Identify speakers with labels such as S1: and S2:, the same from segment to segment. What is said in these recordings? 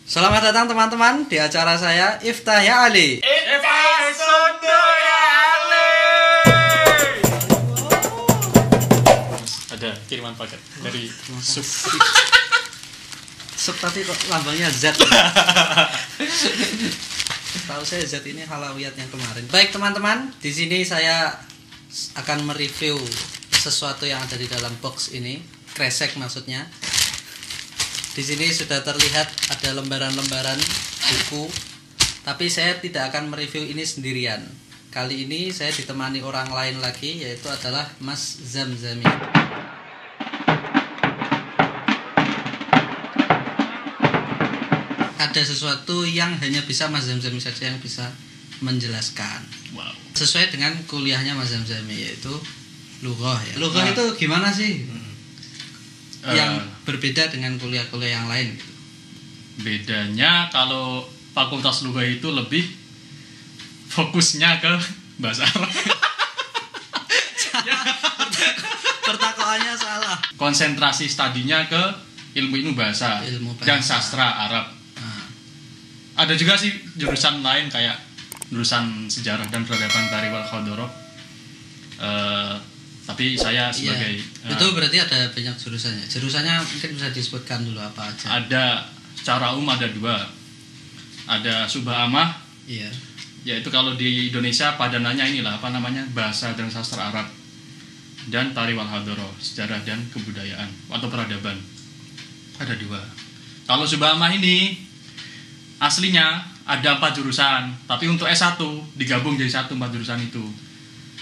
S1: Selamat datang teman-teman di acara saya Iftah Ya Ali.
S2: Iftah Sondo Ya Ali.
S3: Ada kiriman paket dari Sub.
S1: Sub tapi kok lambangnya Z. Tahu saya Z ini halawiyat yang kemarin. Baik teman-teman, di sini saya akan mereview sesuatu yang ada di dalam box ini, kresek maksudnya. Di sini sudah terlihat ada lembaran-lembaran buku, tapi saya tidak akan mereview ini sendirian. Kali ini saya ditemani orang lain lagi, yaitu adalah Mas Zamzami. Ada sesuatu yang hanya bisa Mas Zamzami saja yang bisa menjelaskan.
S3: Wow.
S1: Sesuai dengan kuliahnya Mas Zamzami, yaitu lughah ya. Lughah itu gimana sih? Yang berbeda dengan kuliah-kuliah yang lain gitu.
S3: Bedanya kalau fakultas lughah itu lebih fokusnya ke bahasa Arab.
S1: Pertakoannya salah.
S3: Konsentrasi studinya ke ilmu bahasa, dan sastra Arab. Ada juga sih jurusan lain kayak jurusan sejarah dan peradaban Tari wal Hadoroh. Tapi saya sebagai
S1: itu berarti ada banyak jurusannya. Jurusannya mungkin bisa disebutkan dulu apa aja.
S3: Ada secara umum ada dua. Ada Subah Amah.
S1: Iya.
S3: Yaitu kalau di Indonesia padanannya inilah apa namanya, bahasa dan sastra Arab. Dan Tari wal Hadoroh, sejarah dan kebudayaan atau peradaban. Ada dua. Kalau Subah Amah ini aslinya ada 4 jurusan, tapi untuk S1 digabung jadi 4 jurusan itu.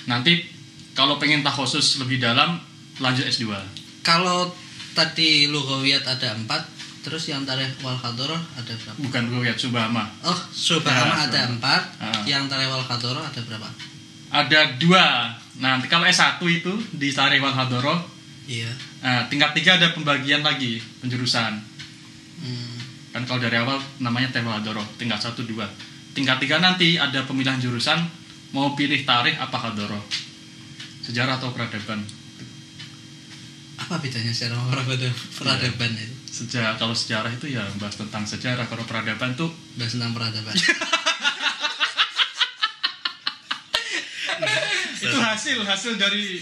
S3: Nanti kalau pengen takhusus lebih dalam, lanjut S2. Kalau
S1: tadi lughawiyat ada 4, terus yang tarikh wal hadoroh ada berapa?
S3: Bukan lughawiyat, Subah Amah.
S1: Oh, Subah Amah ada 4, yang tarikh wal hadoroh ada berapa?
S3: Ada 2. Nanti kalau S1 itu di tarikh wal hadoroh,
S1: iya.
S3: Tingkat 3 ada pembagian lagi, penjurusan. Kan kalau dari awal namanya tarikh wal hadoroh, tingkat 1, 2. Tingkat 3 nanti ada pemilihan jurusan, mau pilih tarikh apa hadoroh. Sejarah atau peradaban.
S1: Apa bedanya sejarah sama peradaban itu?
S3: Kalau sejarah itu ya bahas tentang sejarah, kalau peradaban tuh
S1: bahas tentang peradaban.
S3: Itu hasil dari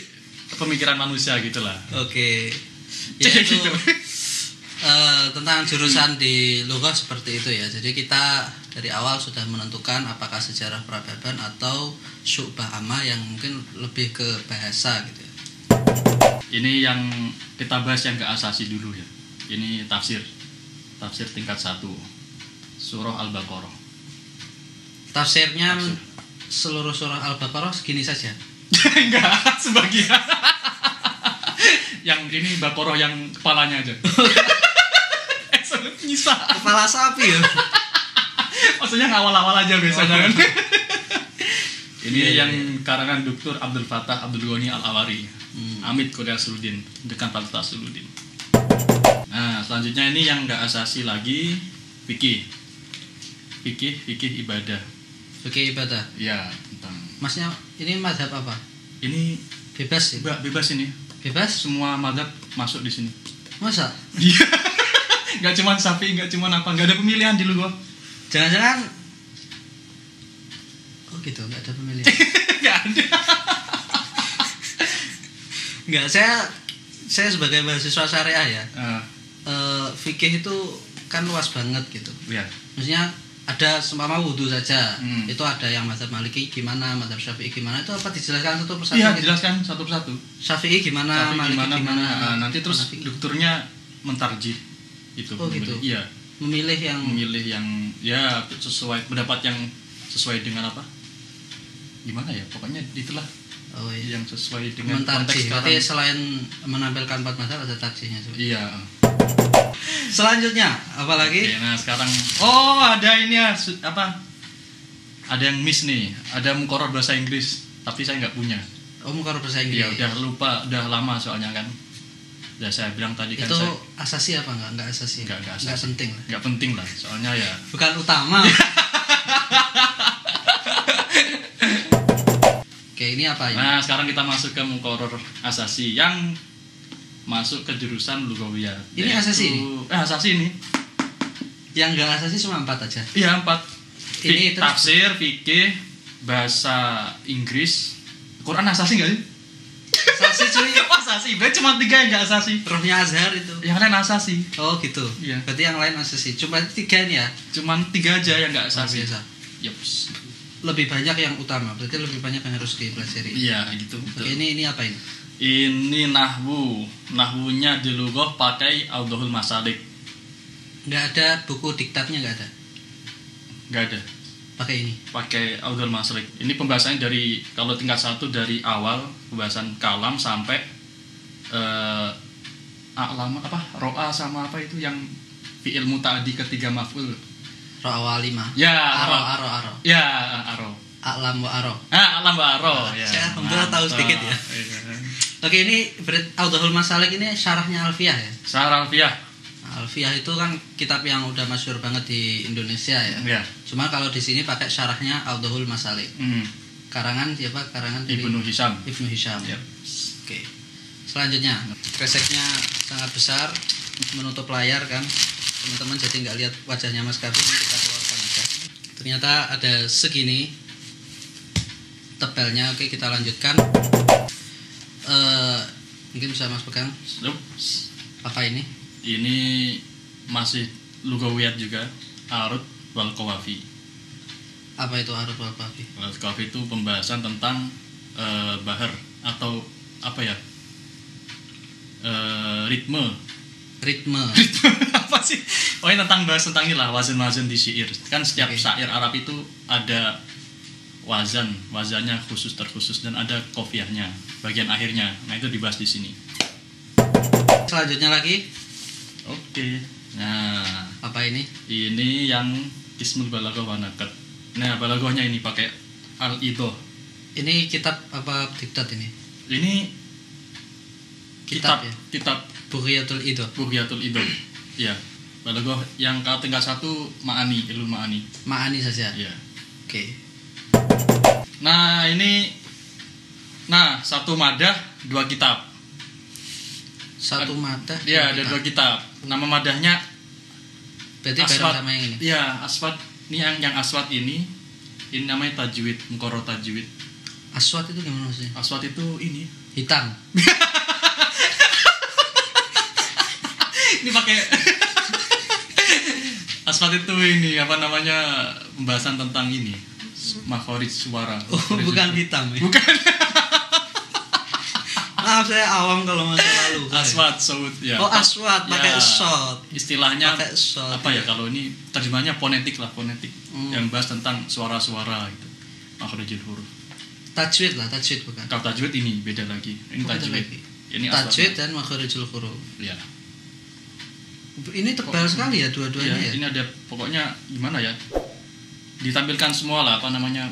S3: pemikiran manusia gitulah.
S1: Oke. Ya itu tentang jurusan di lughah seperti itu ya. Jadi kita dari awal sudah menentukan apakah sejarah peradaban atau Subah Amah yang mungkin lebih ke bahasa gitu ya.
S3: Ini yang kita bahas yang ke asasi dulu ya. Ini tafsir tingkat 1 surah Al-Baqarah.
S1: Tafsirnya seluruh surah Al-Baqarah segini saja?
S3: Enggak, sebagian. Yang ini Baqarah yang kepalanya aja. Nyisa.
S1: Kepala sapi ya.
S3: Maksudnya awal-awal aja biasanya kan. Ini yang karangan Dr. Abdul Fattah Abdul Ghani Al-Awari. Amit Kodar Suludin, dekan Fakultas Suludin. Nah, selanjutnya ini yang enggak asasi lagi, fikih ibadah.
S1: Fikih ibadah.
S3: Ya, tentang.
S1: Masnya ini mazhab apa?
S3: Ini
S1: bebas sih.
S3: Bebas ini.
S1: Bebas?
S3: Semua mazhab masuk di sini.
S1: Masa?
S3: Iya. Enggak cuma Syafi'i, enggak cuma apa, enggak ada pemilihan di lughah.
S1: Jangan-jangan gitu, enggak ada pemilihan.
S3: Enggak ada.
S1: Enggak, saya sebagai mahasiswa syariah ya. Fikih itu kan luas banget gitu.
S3: Iya.
S1: Maksudnya ada seumpama wudu saja. Itu ada yang mazhab Maliki gimana, mazhab Syafi'i gimana, itu apa dijelaskan satu persatu?
S3: Iya,
S1: gitu?
S3: dijelaskan satu persatu.
S1: Syafi'i gimana, Maliki gimana.
S3: Nanti terus dokternya mentarjih itu.
S1: Oh gitu.
S3: Iya.
S1: Memilih yang
S3: ya sesuai pendapat yang sesuai dengan apa? Gimana ya? Pokoknya itulah.
S1: Oh iya.
S3: Yang sesuai dengan
S1: mentarjih. Berarti selain menampilkan 4 mazhab ada tarjihnya juga.
S3: Iya.
S1: Selanjutnya apalagi?
S3: Oke, nah sekarang ada ini ya apa? Ada yang miss nih. Ada muqarrar bahasa Inggris, tapi saya nggak punya.
S1: Oh, muqarrar bahasa Inggris.
S3: Iya, udah lupa, udah lama soalnya kan. Udah saya bilang tadi kan
S1: itu
S3: saya
S1: asasi apa enggak asasi?
S3: Enggak asasi.
S1: Enggak penting lah.
S3: Enggak penting lah, soalnya ya
S1: bukan utama. Oke, ini apa ini?
S3: Nah, sekarang kita masuk ke muqarrar asasi yang masuk ke jurusan lughawiyat.
S1: Ini asasi ini?
S3: Asasi ini.
S1: Yang enggak asasi cuma 4 aja.
S3: Iya 4.
S1: Ini terus-
S3: Tafsir, fikih, bahasa Inggris, Quran asasi nggak sih?
S1: Asasi cuy.
S3: Asasi, berarti cuma 3 yang nggak asasi.
S1: Rohnya Azhar itu.
S3: Yang lain asasi.
S1: Oh gitu.
S3: Iya.
S1: Berarti yang lain asasi. Cuma 3 ini ya.
S3: Cuman 3 aja yang nggak
S1: Luar
S3: asasi.
S1: biasa.
S3: Yups.
S1: Lebih banyak yang utama. Berarti lebih banyak yang harus dipelajari.
S3: Iya gitu.
S1: Oke,
S3: Betul.
S1: ini apa ini?
S3: Ini nahwu. Nahwunya di lughah pakai Audhul Masalik.
S1: Nggak ada buku diktatnya, nggak ada.
S3: Nggak ada.
S1: Pakai ini.
S3: Pakai Audhul Masalik. Ini pembahasannya dari kalau tingkat 1 dari awal pembahasan kalam sampai a'lam apa? Ro'a sama apa itu yang fi'il muta'addi ketiga maf'ul.
S1: Ro'awa 5.
S3: Ya,
S1: Aro.
S3: Ya, aro.
S1: A'lam wa aro.
S3: A'lam wa aro. Ya.
S1: Saya alhamdulillah tahu sedikit ya.
S3: Iya.
S1: Oke, ini Audhul Masalik ini syarahnya Alfiyah ya.
S3: Syarah Alfiyah.
S1: Alfiyah itu kan kitab yang udah masyhur banget di Indonesia ya.
S3: Ya.
S1: Cuma kalau di sini pakai syarahnya Audhul Masalik. Karangan siapa? Karangan dari
S3: Ibnu Hisham.
S1: Ibnu Hisham.
S3: Yep.
S1: Oke. Selanjutnya, kreseknya sangat besar, menutup layar kan. Teman-teman jadi nggak lihat wajahnya Mas Kevin, kita keluarkan aja. Ternyata ada segini tebelnya. Oke, kita lanjutkan. Mungkin bisa Mas pegang.
S3: Yup.
S1: Apa ini?
S3: Ini masih lugawiyat juga, arud wal qawafi.
S1: Apa itu arut wal qafi?
S3: Arud qawafi itu pembahasan tentang bahar atau apa ya? Ritme. Apa sih? Oh, ini bahas tentang inilah wazan-wazan di syair. Kan setiap
S1: Oke.
S3: syair Arab itu ada wazannya khusus terkhusus dan ada qafiyahnya, bagian akhirnya. Nah, itu dibahas di sini.
S1: Selanjutnya lagi,
S3: Oke. Nah,
S1: apa ini?
S3: ini yang Ismul Balaghah wa Nakat. Nah, balaghahnya ini pakai al-idoh.
S1: Ini kitab apa diktat ini?
S3: Ini
S1: Kitab ya?
S3: kitab
S1: Bughiyatul Ido.
S3: Bughiyatul Idoh. Ya. Balaghah yang tingkat 1 ma'ani, ilmu ma'ani.
S1: Ma'ani saja.
S3: Ya.
S1: Oke.
S3: Nah, satu madah, 2 kitab.
S1: Satu mata.
S3: Iya, ada 2 kitab. Nama madahnya
S1: Berarti bareng sama yang ini.
S3: Iya, aswad. Ini yang aswad ini namanya tajwid, muqarrar tajwid.
S1: Aswad itu gimana maksudnya?
S3: Aswad itu ini.
S1: Hitam.
S3: Ini pakai aswad itu ini apa namanya pembahasan tentang ini makhraj suara.
S1: Oh, bukan hitam ya.
S3: Bukan.
S1: Maaf saya awam kalau masalah lu.
S3: Aswad saud ya.
S1: Oh, aswad pakai
S3: Ya,
S1: shot.
S3: Istilahnya
S1: Pakai shot,
S3: apa ya
S1: ya.
S3: kalau ini terjemahnya fonetik lah, fonetik. Yang bahas tentang suara-suara gitu. Makhrajul huruf.
S1: Tajwid lah, tajwid bukan.
S3: Kalau tajwid ini beda lagi. Ini
S1: Oh, beda
S3: tajwid.
S1: lagi.
S3: Ini
S1: Tajwid
S3: aswad.
S1: dan makharijul huruf.
S3: Ya.
S1: Ini tebal sekali ya dua-duanya
S3: Ya,
S1: ya.
S3: ini ada pokoknya gimana ya? Ditampilkan semua lah apa namanya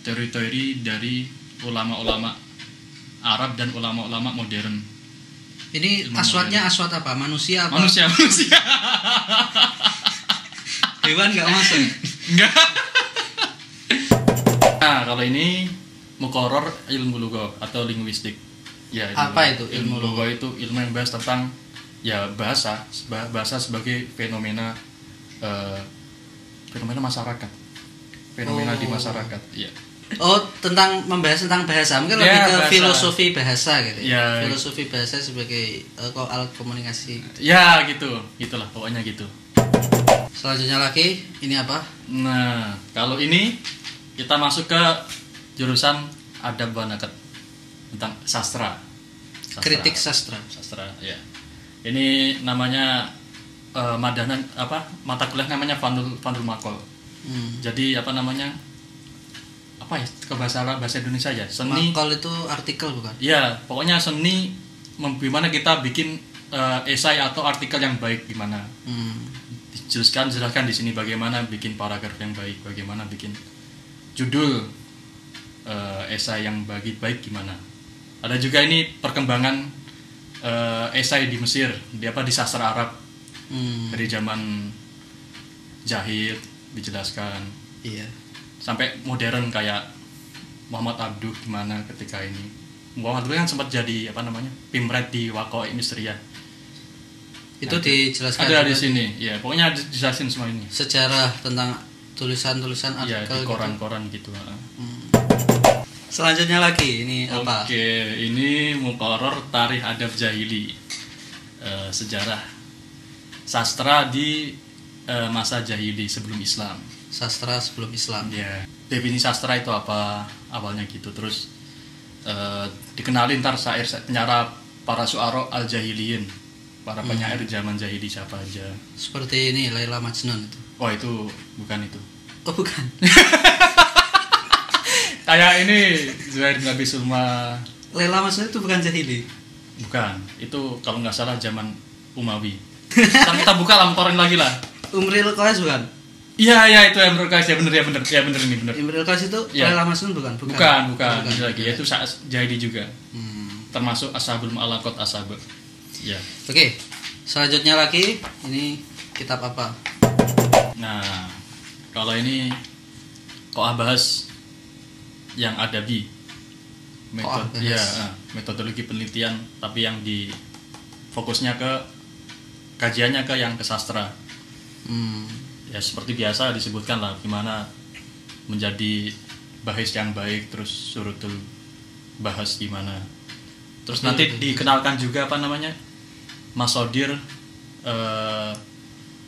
S3: teori-teori dari ulama-ulama Arab dan ulama-ulama modern.
S1: Ini
S3: Ilmu
S1: aswadnya aswad apa? Manusia apa?
S3: Manusia.
S1: Hewan nggak masuk.
S3: Enggak. Nah, kalau ini muqarrar ilmu lughah atau linguistik. Ya,
S1: Apa itu ilmu
S3: lughah? Itu ilmu yang bahas tentang ya bahasa sebagai fenomena masyarakat. Fenomena di
S1: Oh.
S3: masyarakat, ya.
S1: Oh, membahas tentang bahasa. Mungkin lebih
S3: Ya,
S1: ke
S3: bahasa.
S1: filosofi bahasa gitu ya.
S3: Ya.
S1: Filosofi bahasa sebagai alat komunikasi.
S3: Ya, gitu. Gitulah pokoknya gitu.
S1: Selanjutnya lagi, ini apa?
S3: Nah, kalau ini kita masuk ke jurusan adab wa nakat tentang sastra.
S1: Kritik sastra.
S3: Sastra, ya. Ini namanya madanan apa? Mata kuliah namanya Fandul Maqal. Jadi apa namanya? Apa ya? Ke bahasa Indonesia ya? Seni.
S1: Makal itu artikel bukan?
S3: Ya, pokoknya seni gimana kita bikin esai atau artikel yang baik gimana. Jelaskan di sini bagaimana bikin paragraf yang baik, bagaimana bikin judul esai yang baik gimana. Ada juga ini perkembangan esai di Mesir, di sastra Arab dari zaman Jahid dijelaskan,
S1: Iya.
S3: sampai modern kayak Muhammad Abduh gimana ketika ini. Muhammad Abduh kan sempat jadi pimret di Waqa'i Misriyah.
S1: Itu dijelaskan
S3: ada
S1: juga
S3: di sini. Ya, pokoknya dijelasin semua ini.
S1: sejarah tentang tulisan-tulisan
S3: Ya,
S1: artikel
S3: di
S1: gitu.
S3: koran-koran gitu.
S1: Selanjutnya lagi ini apa?
S3: Oke, ini muqarrar tarikh adab jahili. Sejarah sastra di masa jahili sebelum Islam.
S1: Sastra sebelum Islam.
S3: Ya, definisi sastra itu apa? Awalnya gitu. Terus dikenalin ntar penyair para syu'ara al-jahiliyin. Para penyair zaman jahili siapa aja.
S1: Seperti ini Laila Majnun itu.
S3: Oh, itu bukan itu.
S1: Oh, bukan.
S3: Kayak ini Zuhair bin Abi Sulma.
S1: Laila Majnun itu bukan jahili.
S3: Bukan, itu kalau nggak salah zaman Umawi. Ntar kita buka lamporan lagi lah.
S1: Umril Qais bukan?
S3: Iya itu Imrul Qais ya bener ini bener.
S1: Imril Qais itu
S3: Ya.
S1: Laila Majnun bukan?
S3: Bukan. Ini lagi itu saat jahili juga.
S1: Hmm.
S3: Termasuk Ashabul Mu'allaqat Ashab. Ya.
S1: Oke. Selanjutnya lagi ini kitab apa?
S3: Nah, kalau ini kok bahas yang adabi. Metodologi penelitian tapi yang di fokusnya ke kajiannya ke yang ke sastra. Ya seperti biasa disebutkan lah gimana menjadi bahis yang baik, terus surutul bahas gimana. Terus nanti dikenalkan juga apa namanya masodir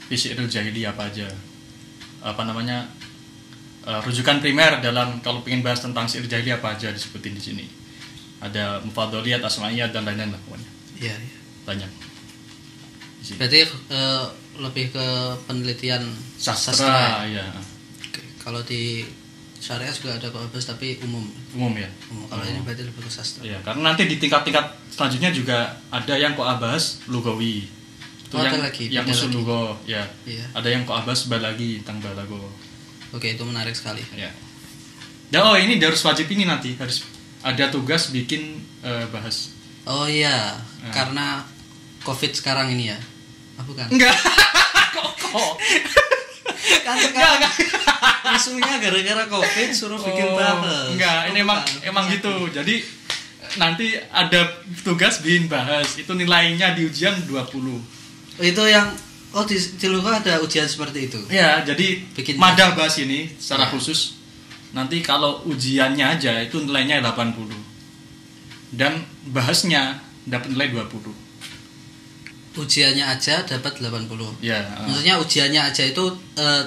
S3: Syi'rul Jahili apa aja, apa namanya rujukan primer dalam kalau pengen bahas tentang syair jahili apa aja disebutin di sini. Ada mufadholiyat, asma'iyat dan lain-lain lah pokoknya.
S1: Iya.
S3: Banyak. Di sini.
S1: Berarti lebih ke penelitian
S3: Sastra ya.
S1: Oke. Kalau di syariah juga ada bahas tapi umum.
S3: Umum ya.
S1: Kalau ini berarti lebih ke sastra.
S3: Iya, karena nanti di tingkat-tingkat selanjutnya juga ada yang bahas lugawi. Itu yang
S1: ada lagi,
S3: yang
S1: beda
S3: usul
S1: lagi.
S3: lugha, ya.
S1: Iya.
S3: Ada yang bahas balagi tentang balago.
S1: Oke, itu menarik sekali.
S3: Ya. Dan ini harus wajib ini nanti harus ada tugas bikin bahas.
S1: Oh iya, karena COVID sekarang ini ya. Ah, bukan.
S3: Enggak. Kok.
S1: Kan sekarang isunya gara-gara COVID suruh bikin bahas.
S3: Enggak, ini
S1: Oh,
S3: emang
S1: bukan.
S3: emang gitu. Jadi nanti ada tugas bikin bahas. Itu nilainya di ujian 20.
S1: Itu yang di luar ada ujian seperti itu.
S3: Ya, jadi
S1: Bikin
S3: madah bahas ini secara
S1: Ya.
S3: khusus. Nanti kalau ujiannya aja itu nilainya 80. Dan bahasnya dapat nilai 20.
S1: Ujiannya aja dapat 80.
S3: Ya.
S1: Maksudnya ujiannya aja itu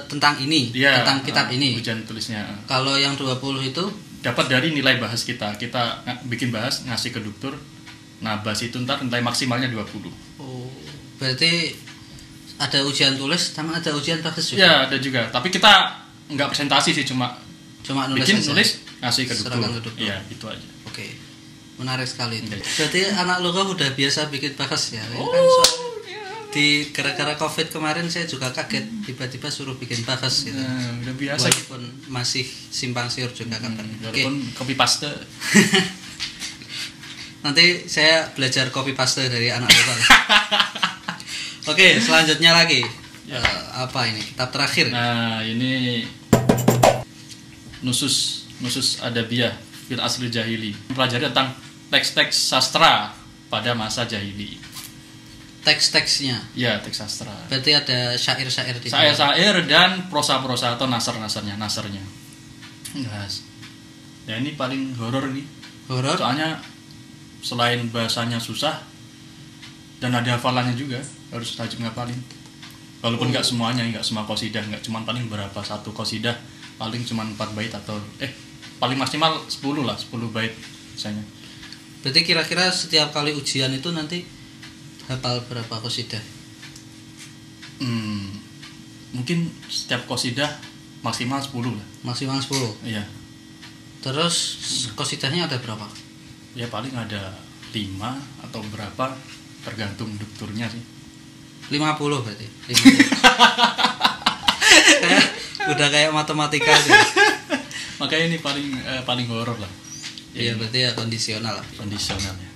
S1: tentang ini,
S3: Ya,
S1: tentang kitab ini.
S3: Ujian tulisnya.
S1: Kalau yang 20 itu
S3: Dapat dari nilai bahas kita. Kita bikin bahas ngasih ke dokter. Nah, bahas itu ntar nilai maksimalnya 20.
S1: oh, berarti ada ujian tulis sama ada ujian bahas juga.
S3: Ya, ada juga. Tapi kita nggak presentasi sih, cuma
S1: Cuma nulis
S3: bikin
S1: aja.
S3: nulis ngasih ke
S1: Serahkan
S3: dokter.
S1: ke dokter.
S3: Iya, itu aja.
S1: Oke. Menarik sekali itu.
S3: Oke.
S1: Berarti anak lughah udah biasa bikin bahas ya. Ini
S3: Oh,
S1: kan di gara-gara COVID kemarin saya juga kaget tiba-tiba suruh bikin bahas gitu.
S3: Nah, udah biasa.
S1: Walaupun masih simpang siur juga kabar. Oke.
S3: Walaupun copy paste.
S1: Nanti saya belajar copy paste dari anak lughah. Oke, selanjutnya lagi. Apa ini? Kitab terakhir.
S3: Nah, ini Nusus Adabiyah fil Asri Jahili. Mempelajari tentang teks-teks sastra pada masa jahili.
S1: Teks-teksnya.
S3: Ya, teks sastra.
S1: Berarti ada syair-syair di dalam.
S3: Syair dan prosa-prosa atau nasarnya. Yes. Ya, ini paling horor nih.
S1: Horor.
S3: Soalnya selain bahasanya susah dan ada hafalannya juga, harus wajib ngapalin. Walaupun nggak semuanya, nggak semua qasidah, nggak cuma paling berapa satu qasidah paling cuma 4 bait atau paling maksimal 10 lah, 10 bait misalnya.
S1: Berarti kira-kira setiap kali ujian itu nanti hafal berapa qasidah?
S3: Mungkin setiap qasidah maksimal 10 lah.
S1: Maksimal 10.
S3: Iya.
S1: Terus qasidahnya ada berapa?
S3: Ya paling ada 5 atau berapa tergantung dokternya sih.
S1: 50 berarti. 50. Udah kayak matematika sih.
S3: Makanya ini paling horor lah.
S1: Iya, berarti ya kondisional lah.
S3: Kondisional ya.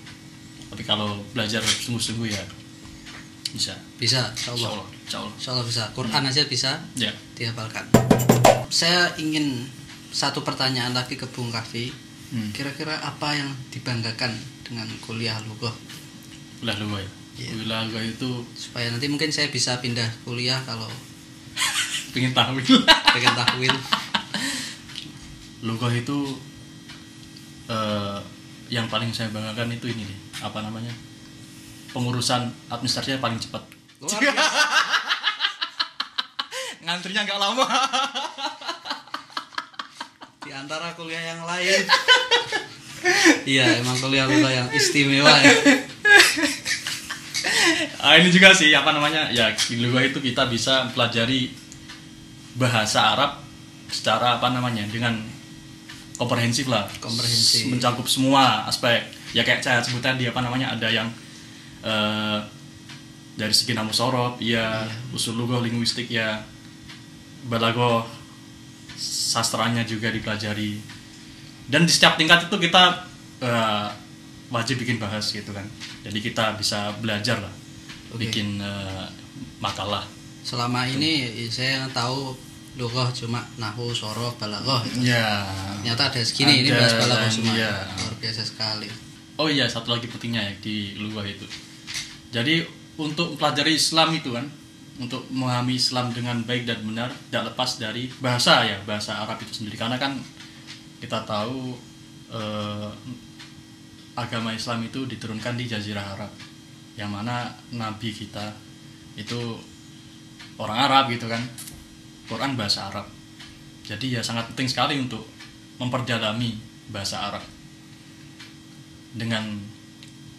S3: Tapi kalau belajar sungguh-sungguh ya bisa.
S1: Bisa, insyaallah. Insyaallah bisa. Quran aja bisa
S3: Ya.
S1: dihafalkan. Saya ingin satu pertanyaan lagi ke Bung Kafi. Kira-kira apa yang dibanggakan dengan kuliah lughah?
S3: Kuliah lughah ya.
S1: Iya.
S3: Balaghah itu
S1: Supaya nanti mungkin saya bisa pindah kuliah kalau
S3: pengen tahu.
S1: pengen tahwil.
S3: Lughah itu yang paling saya banggakan itu ini nih, apa namanya? Pengurusan administrasinya paling cepat.
S1: Luar biasa.
S3: Ngantrinya nggak lama.
S1: Di antara kuliah yang lain. Iya, emang kuliah yang istimewa ya.
S3: Ini juga sih apa namanya? Ya, di Lughah itu kita bisa pelajari bahasa Arab secara apa namanya? Dengan komprehensif lah.
S1: Komprehensif.
S3: Mencakup semua aspek. Ya kayak saya sebut tadi apa namanya? Ada yang dari segi namu sorof, ya, usul lughah linguistik ya, balaghah sastranya juga dipelajari. Dan di setiap tingkat itu kita wajib bikin bahas gitu kan. Jadi kita bisa belajar lah, bikin makalah.
S1: Selama ini saya tahu lughah cuma nahwu, sorof, balaghah itu.
S3: Ya.
S1: Ternyata ada segini, ini bahas balaghah semua.
S3: Ya.
S1: Luar biasa sekali.
S3: Oh iya, satu lagi pentingnya ya di lughah itu. Jadi untuk mempelajari Islam itu kan, untuk memahami Islam dengan baik dan benar, tidak lepas dari bahasa ya, bahasa Arab itu sendiri. Karena kan kita tahu agama Islam itu diturunkan di Jazirah Arab, yang mana Nabi kita itu orang Arab gitu kan, Quran bahasa Arab. Jadi ya sangat penting sekali untuk memperdalami bahasa Arab dengan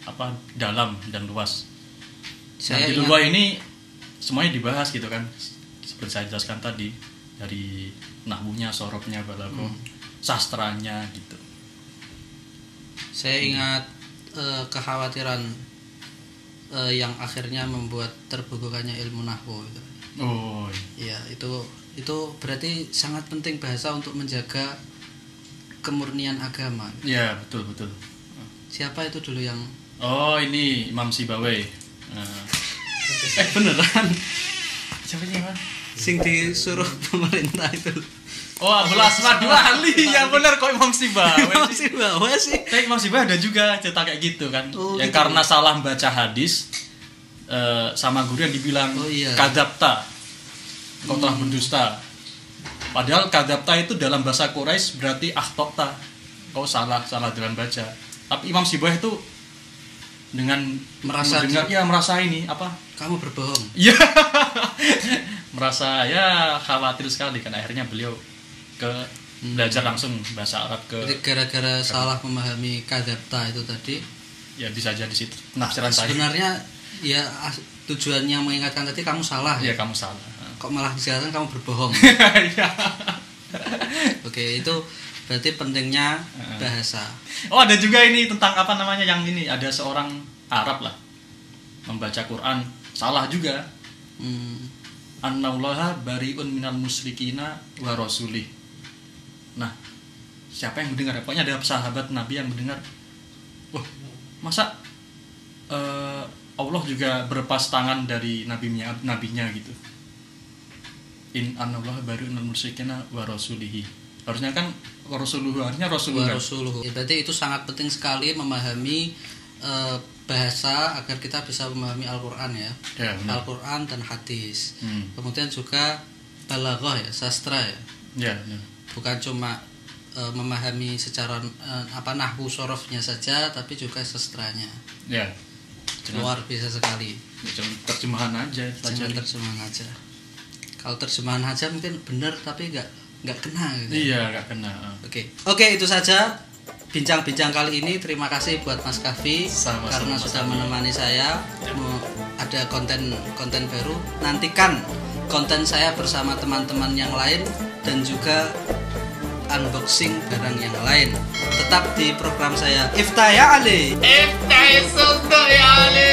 S3: apa dalam dan luas. Nah, di lughah ini semuanya dibahas gitu kan, seperti saya jelaskan tadi, dari nahwunya, sorofnya, balaghah, sastranya gitu.
S1: Saya ingat kekhawatiran yang akhirnya membuat terbukukannya ilmu nahwu itu.
S3: Oh
S1: iya, itu berarti sangat penting bahasa untuk menjaga kemurnian agama.
S3: iya, betul.
S1: Siapa itu dulu yang
S3: Oh, ini Imam Sibawayh. Beneran? Siapa sih, Mas?
S1: sing disuruh pemerintah itu?
S3: Oh, Abul Aswad Duali. Ya bener kok Imam Sibawayh.
S1: Masih bawa sih.
S3: Kayak Imam Sibawayh ada juga cerita kayak gitu kan.
S1: Oh,
S3: yang
S1: gitu.
S3: karena salah baca hadis sama guru yang dibilang kadzabta. Kau telah berdusta. Padahal kadzabta itu dalam bahasa Quraisy berarti akhtokta. Kau salah dalam baca. Tapi Imam Sibawayh itu dengan
S1: Merasa
S3: ini apa?
S1: Kamu berbohong.
S3: Iya. Merasa ya khawatir sekali kan, akhirnya beliau ke belajar langsung bahasa Arab ke.
S1: Jadi gara-gara salah memahami kadzabta itu tadi.
S3: Ya bisa jadi situ penafsiran saya.
S1: Sebenarnya ya tujuannya mengingatkan tadi kamu salah.
S3: Iya, kamu salah.
S1: Kok malah dijelaskan kamu berbohong.
S3: Iya.
S1: Oke, itu berarti pentingnya bahasa.
S3: Oh, ada juga ini tentang apa namanya yang ini, ada seorang Arab lah membaca Quran salah juga. Annallaha bariun minal musyrikina wa rasulih. Nah, siapa yang mendengar? Pokoknya ada sahabat Nabi yang mendengar. Wah, masa Allah juga berlepas tangan dari nabinya gitu. In annallaha bariun minal musyrikina wa rasulihi. Harusnya kan Rasulullah, harusnya Rasulullah.
S1: Ya, berarti itu sangat penting sekali memahami bahasa agar kita bisa memahami Al-Qur'an ya. Al-Qur'an dan hadis. Kemudian juga balaghah ya, sastra ya.
S3: Ya.
S1: Bukan cuma memahami secara nahwu sorofnya saja, tapi juga sastranya.
S3: Ya.
S1: Luar biasa sekali.
S3: Cuma terjemahan aja,
S1: Cuma terjemahan aja. Kalau terjemahan aja mungkin benar tapi nggak kena gitu.
S3: Iya, nggak kena.
S1: Oke, itu saja bincang-bincang kali ini. Terima kasih buat Mas Kavi karena sudah menemani saya. Ada konten baru. Nantikan konten saya bersama teman-teman yang lain dan juga unboxing barang yang lain. Tetap di program saya Ifta ya Ali.
S2: Ifta ya Ali.